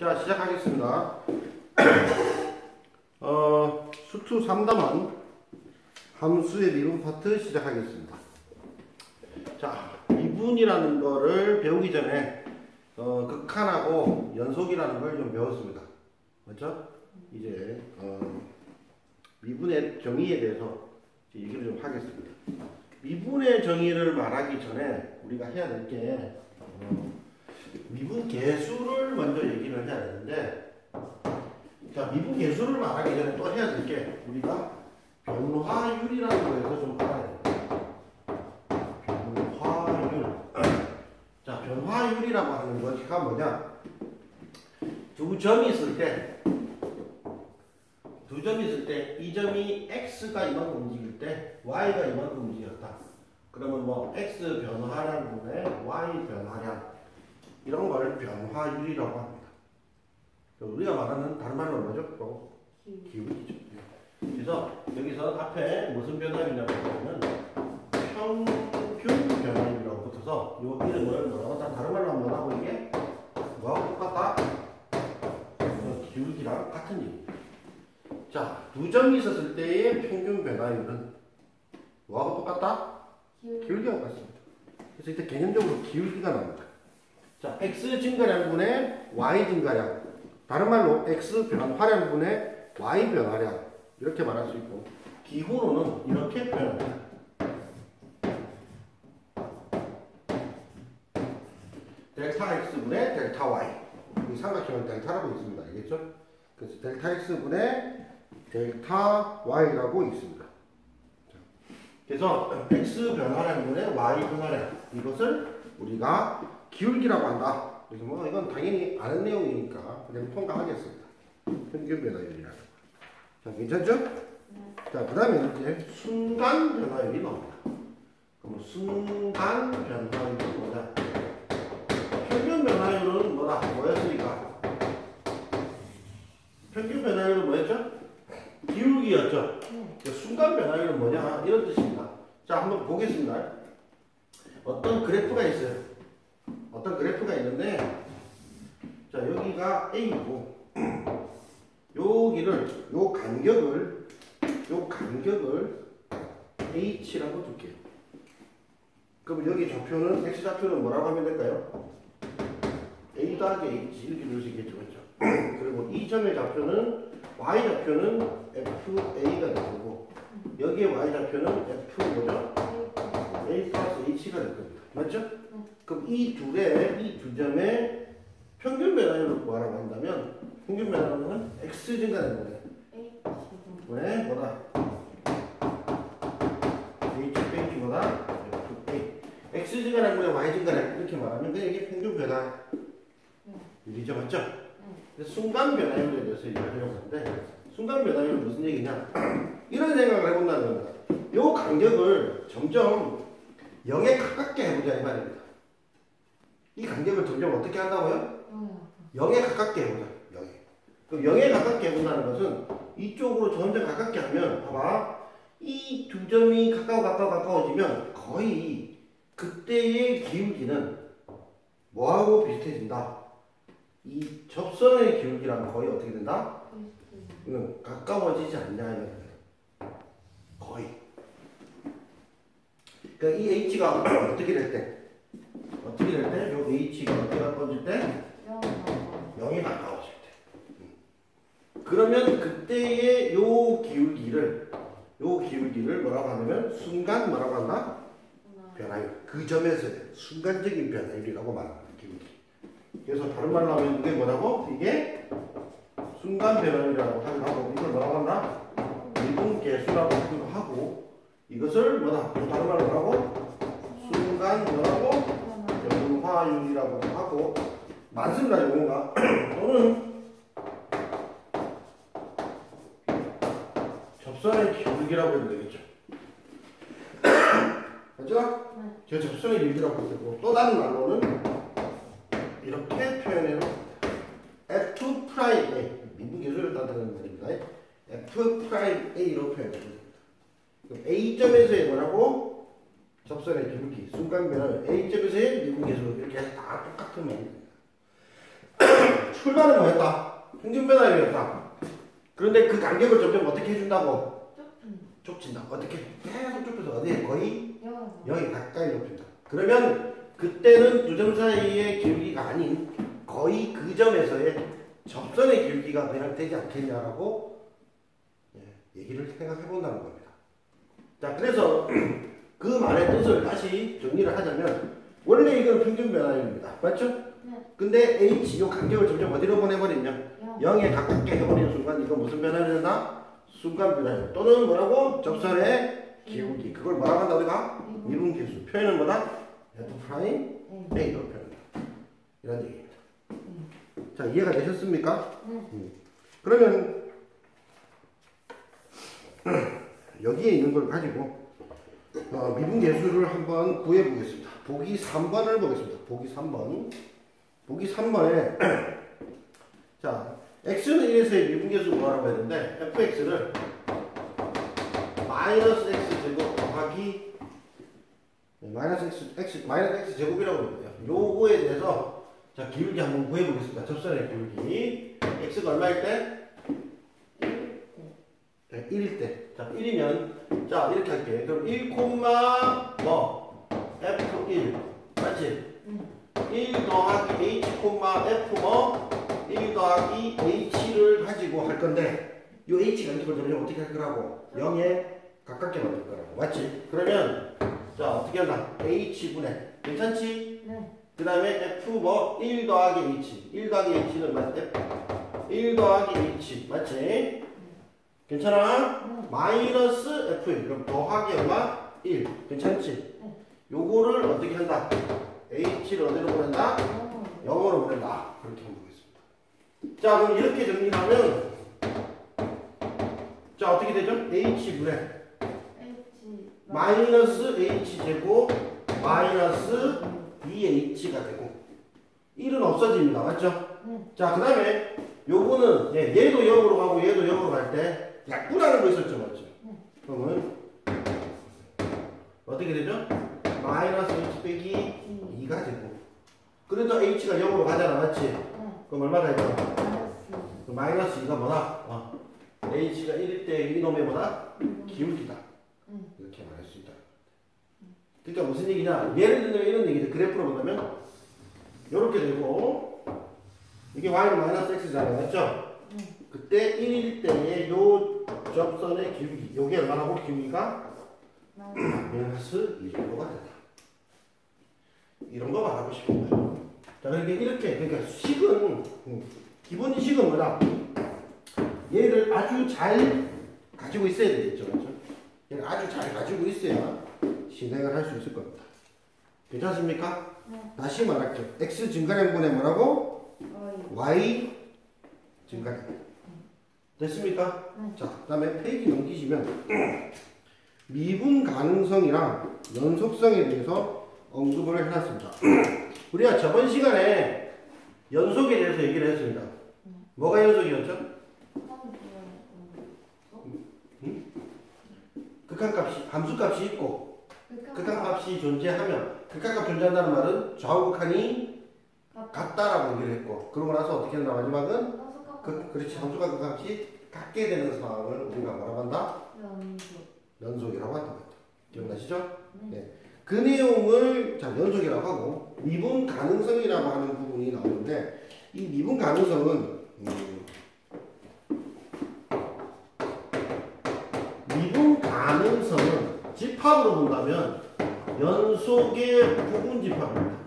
자, 시작하겠습니다. 수투 3담은 함수의 미분 파트 시작하겠습니다. 자, 미분이라는 거를 배우기 전에 극한하고 연속이라는 걸 좀 배웠습니다. 맞죠? 이제 미분의 정의에 대해서 얘기를 좀 하겠습니다. 미분의 정의를 말하기 전에 우리가 해야 될 게 미분 계수를 먼저 얘기를 해야 되는데, 자, 미분 계수를 말하기 전에 또 해야 될 게 우리가 변화율이라는 거에서 좀 알아야 돼요. 변화율. 자, 변화율이라고 하는 것이 뭐냐? 두 점이 있을 때 이 점이 x가 이만큼 움직일 때 y가 이만큼 움직였다. 그러면 뭐 x 변화량분의 y 변화량, 이런 걸 변화율이라고 합니다. 우리가 말하는 다른 말로 뭐죠? 기울기죠. 그래서 여기서 앞에 무슨 변화율이냐고 하면 평균 변화율이라고 붙어서 이 이름을 뭐라고 다른 말로 한번 하고, 이게 뭐하고 똑같다? 기울기랑 같은 얘기. 자, 두 점이 있었을 때의 평균 변화율은 뭐하고 똑같다? 기울기하고 같습니다. 그래서 이때 개념적으로 기울기가 나옵니다. 자, x 증가량분의 y 증가량, 다른 말로 x 변화량분의 y 변화량, 이렇게 말할 수 있고, 기호로는 이렇게 표현합니다. 델타 x분의 델타 y, 이 삼각형은 델타라고 있습니다. 알겠죠? 그래서 델타 x분의 델타 y라고 있습니다. 자, 그래서 x 변화량분의 y 변화량, 이것을 우리가 기울기라고 한다. 그래서 뭐 이건 당연히 아는 내용이니까 그냥 통과하겠습니다. 평균 변화율이라는 거. 자, 괜찮죠? 자, 그 다음에 이제 순간 변화율이 나옵니다. 그럼 순간 변화율은 뭐냐? 평균 변화율은 뭐였으니까? 평균 변화율은 뭐였죠? 기울기였죠? 순간 변화율은 뭐냐? 이런 뜻입니다. 자, 한번 보겠습니다. 어떤 그래프가 있어요. 어떤 그래프가 있는데, 자, 여기가 A고, 요 간격을 H라고 둘게요. 그럼 여기 좌표는, X좌표는 뭐라고 하면 될까요? A 더하기 H, 이렇게 넣을 수 있겠죠. 그렇죠? 그리고 이 점의 좌표는, Y좌표는 FA가 될 거고, 여기에 Y좌표는 F 뭐죠? A 플러스 H가 될 겁니다. 맞죠? 그럼 이 두 점의 평균 변화율을 구하라고 한다면, 평균 변화율은 x 증가되는 왜? 뭐다? h 빼기 뭐다? f x 증가량 분의 y 증가량, 이렇게 말하면 이게 평균 변화율이죠. 맞죠? 순간 변화율에 대해서 얘기하려고 하는데, 순간 변화율은 무슨 얘기냐? 이런 생각을 해본다는 겁니다. 요 간격을 점점 0에 가깝게 해보자 이 말입니다. 이 간격을 점점 어떻게 한다고요? 0에 가깝게 해보자. 0에. 그럼 0에 가깝게 해본다는 것은 이쪽으로 점점 가깝게 하면, 봐봐, 이 두 점이 가까워지면 거의 그때의 기울기는 뭐하고 비슷해진다? 이 접선의 기울기랑 거의 어떻게 된다? 가까워지지 않냐, 거의. 그러니까 이 H가 어떻게 될 때? 요 H가 어떻게 가까워질 때? 0에 가까워질 때. 그러면 그때의 요 기울기를 뭐라고 하냐면 순간 뭐라고 한다? 변화율. 그 점에서의 순간적인 변화율이라고 말합니다. 기울기. 그래서 다른 말로 하면 이게 뭐라고? 이게 순간 변화율이라고 하고, 이걸 뭐라고 한다? 미분 계수라고 하고, 이것을 뭐다? 다른 말로 뭐라고? 순간 뭐라고? 변화율이라고 하고, 많습니다. 용어가. 또는 접선의 기울기라고 해도 되겠죠. 맞죠? 저 접선의 기울기라고 해도 되고, 또 다른 말로는 이렇게 표현해요. F'A, 미분 계수를 따르는 말입니다. F'A로 표현해요. A점에서의 뭐라고? 접선의 기울기, 순간 변화율, A점에서의 미분 계수, 이렇게 해서 다 똑같은 말입니다. 출발은 뭐였다? 평균 변화율이었다. 그런데 그 간격을 점점 어떻게 해준다고? 좁힌다. 어떻게? 계속 좁혀서 어디에? 거의 여기 가까이 좁힌다. 그러면 그때는 두 점 사이의 기울기가 아닌 거의 그 점에서의 접선의 기울기가 배양되지 않겠냐라고 얘기를 생각해 본다는 겁니다. 자, 그래서 그 말의 뜻을 다시 정리를 하자면 원래 이건 평균 변화율입니다. 맞죠? 네. 근데 H 요 간격을 점점 어디로 보내버리면 0에 가깝게 해버리는 순간 이거 무슨 변화를 한다? 순간 변화율 또는 뭐라고? 접선의 기울기. 그걸 뭐라고 한다 우리가? 미분계수. 표현은 뭐다? F 프라임 A로 표현한다. 이런 얘기입니다. 자, 이해가 되셨습니까? 그러면 여기에 있는 걸 가지고 미분계수를 한번 구해보겠습니다. 보기 3번을 보겠습니다. 보기 3번. 보기 3번에 자, x는 1에서의 미분계수 뭐라고 했는데 fx를 마이너스 x제곱 더하기 마이너스 x 제곱이라고 합니다. 요거에 대해서 자, 기울기 한번 구해보겠습니다. 접선의 기울기. x가 얼마일 때? 1일 때. 자, 1이면 자, 이렇게 할게. 그럼 1, 뭐 f1 맞지? 1 더하기 h, f 뭐 1 더하기 h를 가지고 할 건데 이 h가 이걸 점점 어떻게 할 거라고? 0에 가깝게 만들 거라고. 맞지? 그러면 자, 어떻게 한다? h분의 괜찮지? 네. 그 다음에 f 뭐 1 더하기 h 1 더하기 h는 맞지? 1 더하기 h 맞지? 괜찮아? 마이너스 f1 그럼 더하기 얼마? 1 괜찮지? 요거를 어떻게 한다? h를 어디로 보낸다? 0으로 보낸다. 그렇게 한번 보겠습니다. 자, 그럼 이렇게 정리하면 자, 어떻게 되죠? h분의 마이너스 h제곱 마이너스 2h가 되고 1은 없어집니다. 맞죠? 자, 그 다음에 요거는 얘도 0으로 가고 얘도 0으로 갈 때 약분하는 거 있었죠. 맞죠? 그러면 어떻게 되죠? 마이너스 h 빼기 2가 되고 그래도 h가 0으로 가잖아. 맞지? 그럼 얼마 되죠? 마이너스 2가 뭐다? h가 1일 때 이놈의 뭐다? 기울기다. 이렇게 말할 수 있다. 그러니까 무슨 얘기냐? 예를 들면 이런 얘기죠. 그래프로 보면 이렇게 되고 이게 y는 마이너스 x잖아요. 맞죠? 그때 1일 때의 요 접선의 기울기 요게 얼마나고 기울기가 마이너스 2 정도가 된다. 이런 거 말하고 싶은 거예요. 자, 그러니까 이렇게 그러니까 식은 기본 식은 뭐다? 얘를 아주 잘 가지고 있어야 되겠죠. 맞죠? 얘를 아주 잘 가지고 있어야 실행을 할 수 있을 겁니다. 괜찮습니까? 다시 말할게요. x 증가량분의 뭐라고? y 증가량. 됐습니까? 자, 그 다음에 페이지 넘기시면 미분 가능성이랑 연속성에 대해서 언급을 해놨습니다. 우리가 저번 시간에 연속에 대해서 얘기를 했습니다. 뭐가 연속이었죠? 극한값이 함수값이 있고 극한값이 존재하면 극한값 존재한다는 말은 좌우 극한이 같다라고 얘기를 했고 그러고 나서 어떻게 한다? 마지막은 그렇지 함수가 극한값이 같게 되는 상황을 우리가 뭐라고 한다? 연속이라고 한다. 기억나시죠? 네. 그 내용을 자 연속이라고 하고 미분 가능성이라고 하는 부분이 나오는데 이 미분 가능성은 미분 가능성은 집합으로 본다면 연속의 부분집합입니다.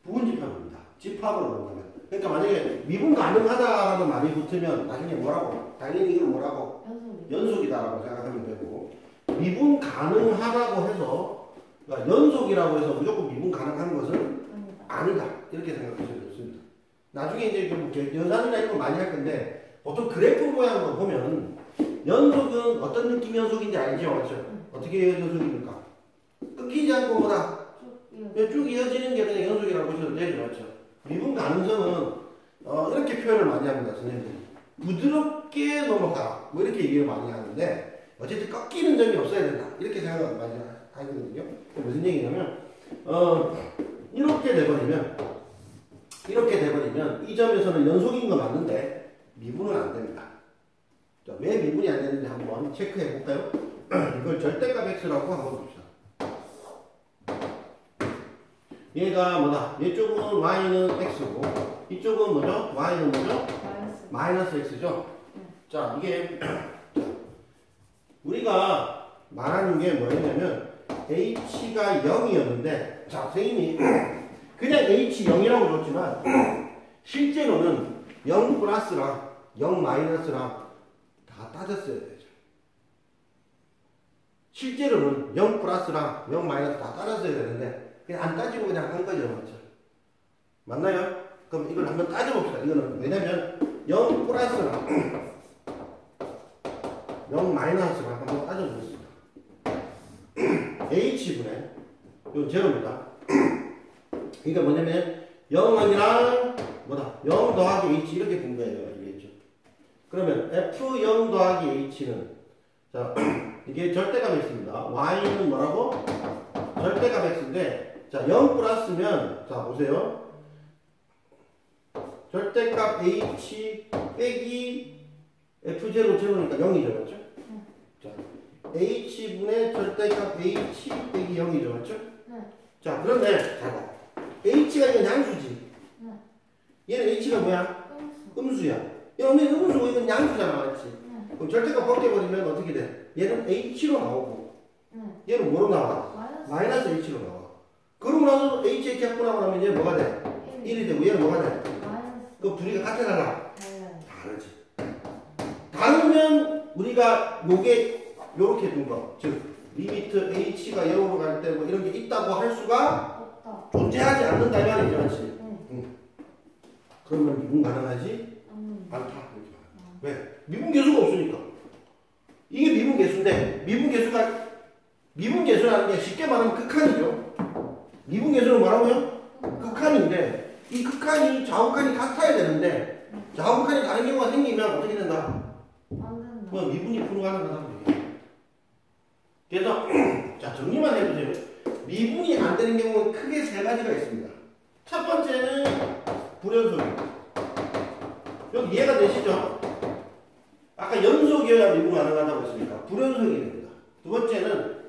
부분집합입니다. 집합으로 본다면. 그러니까 만약에 미분 가능하다라는 말이 붙으면 나중에 뭐라고? 당연히 이건 뭐라고? 연속이다라고 생각하면 되고 미분 가능하다고 해서 그러니까 연속이라고 해서 무조건 미분 가능한 것은 아니다. 이렇게 생각하셔도 좋습니다. 나중에 이제 좀 연산이나 이런 거 많이 할 건데 보통 그래프 모양으로 보면 연속은 어떤 느낌 연속인지 알죠? 맞죠? 어떻게 연속입니까? 끊기지 않고 뭐다? 쭉 이어지는 게 그냥 연속이라고 보셔도 되죠. 맞죠? 미분 가능성은 이렇게 표현을 많이 합니다. 선생님들이. 부드럽게 넘어가. 뭐 이렇게 얘기를 많이 하는데 어쨌든 꺾이는 점이 없어야 된다. 이렇게 생각을 많이 하거든요. 무슨 얘기냐면 이렇게 돼버리면 이렇게 돼버리면 이 점에서는 연속인 거 맞는데 미분은 안 됩니다. 자, 왜 미분이 안 되는지 한번 체크해 볼까요? 이걸 절대값 x라고 한번 봅시다. 얘가 뭐다? 이쪽은 y는 x고 이쪽은 뭐죠? y는 뭐죠? 마이너스 x죠? 자, 이게 우리가 말하는 게 뭐였냐면 h가 0이었는데 자, 선생님이 그냥 h 0이라고 줬지만 실제로는 0 플러스랑 0 마이너스랑 다 따졌어야 되죠. 실제로는 0 플러스랑 0 마이너스 다 따졌어야 되는데 그냥 안 따지고 그냥 한 거죠. 맞죠? 맞나요? 그럼 이걸 한번 따져봅시다. 이거는 왜냐면 0 플러스랑 0 마이너스랑 한번 따져보겠습니다. h분의 이건 제로입니다. 그러니까 뭐냐면 0이랑 뭐다? 0 더하기 h 이렇게 된 거예요. 알겠죠? 그러면 f0 더하기 h는 자 이게 절대값 x입니다. y는 뭐라고? 절대값 x인데 자 0 플러스면 자 보세요. 절대값 h 빼기 f0 제로니까 0이죠. 맞죠? 자 h분의 절대값 h 빼기 0이죠. 맞죠? 자 그런데 자 h가 이건 양수지. 얘는 h가 뭐야? 음수야. 얘는 음수고 이건 양수잖아. 맞지? 그럼 절대값 벗겨버리면 어떻게 돼? 얘는 h로 나오고 얘는 뭐로 나와? 마이너스 h로 나와. 그러고 나서 h 합분하고 나면 얘 뭐가 돼? 1이 되고 얘는 뭐가 돼? 그 둘이가 같아달라? 다르지. 다르면 우리가 요게 요렇게 둔 거. 즉 리미트 h가 0으로 갈 때 뭐 이런 게 있다고 할 수가 존재하지 않는다 이 말이죠. 맞지? 그러면 미분 가능하지? 않다. 이렇게 말해요. 왜? 미분 계수가 없으니까. 이게 미분 계수인데 미분 계수라는 게 쉽게 말하면 극한이죠. 미분 계수는 뭐라고요? 극한인데 이 극한이 좌우칸이 같아야 되는데 좌우칸이 다른 경우가 생기면 어떻게 된다? 뭐 미분이 불가능하다고 얘기해요. 그래서 자 정리만 해보세요. 미분이 안 되는 경우는 크게 세 가지가 있습니다. 첫 번째는 불연속입니다. 여기 이해가 되시죠? 아까 연속이어야 미분 가능하다고 했으니까 불연속이 됩니다. 두 번째는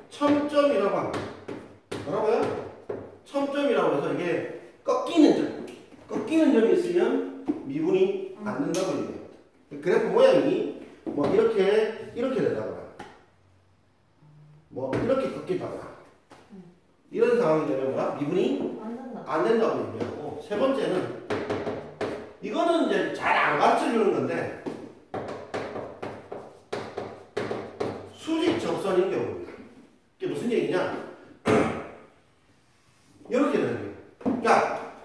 첨점이라고 합니다. 뭐라고요? 첨점이라고 해서 이게 꺾이는 점이 있으면 미분이 안 된다고 얘기해요. 그래프 모양이 뭐 이렇게 되다거나 뭐 이렇게 꺾이다거나 이런 상황이 되면 뭐야? 미분이 안 된다고 얘기하고 세 번째는 이거는 이제 잘 안 가르쳐주는 건데 수직 접선인 경우입니다. 이게 무슨 얘기냐? 이렇게 되는 거예요. 그러니까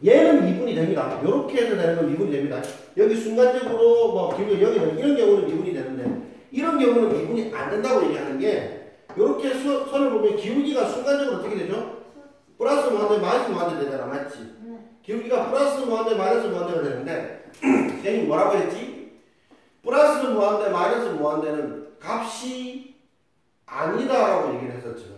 얘는 미분이 됩니다. 이렇게 해서 되는 건 미분이 됩니다. 여기 순간적으로 뭐 기울여 여기는 이런 경우는 미분이 되는데 이런 경우는 미분이 안 된다고 얘기하는 게 이렇게 선을 보면 기울기가 순간적으로 어떻게 되죠? 플러스 무한대 마이너스 무한대 되잖아. 맞지? 기울기가 플러스 무한대 마이너스 무한대가 되는데 선생님이 뭐라고 했지? 플러스 무한대 마이너스 무한대는 값이 아니다라고 얘기를 했었지.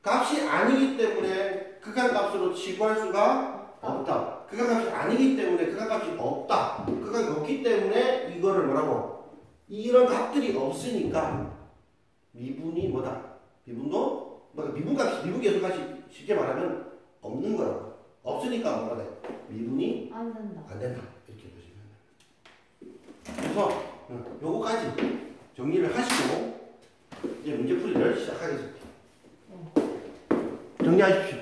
값이 아니기 때문에 극한값으로 치부할 수가 없다. 극한값이 아니기 때문에 극한값이 없다. 극한이 없기 때문에 이거를 뭐라고? 이런 값들이 없으니까 미분이 뭐다? 미분도 미분값이 미분 계수값이 쉽게 말하면 없는 거라고. 없으니까 뭐가 돼? 미분이 안 된다. 이렇게 보시면. 그래서 요거까지 정리를 하시고 이제 문제 풀이를 시작하겠습니다. 정리하십시오.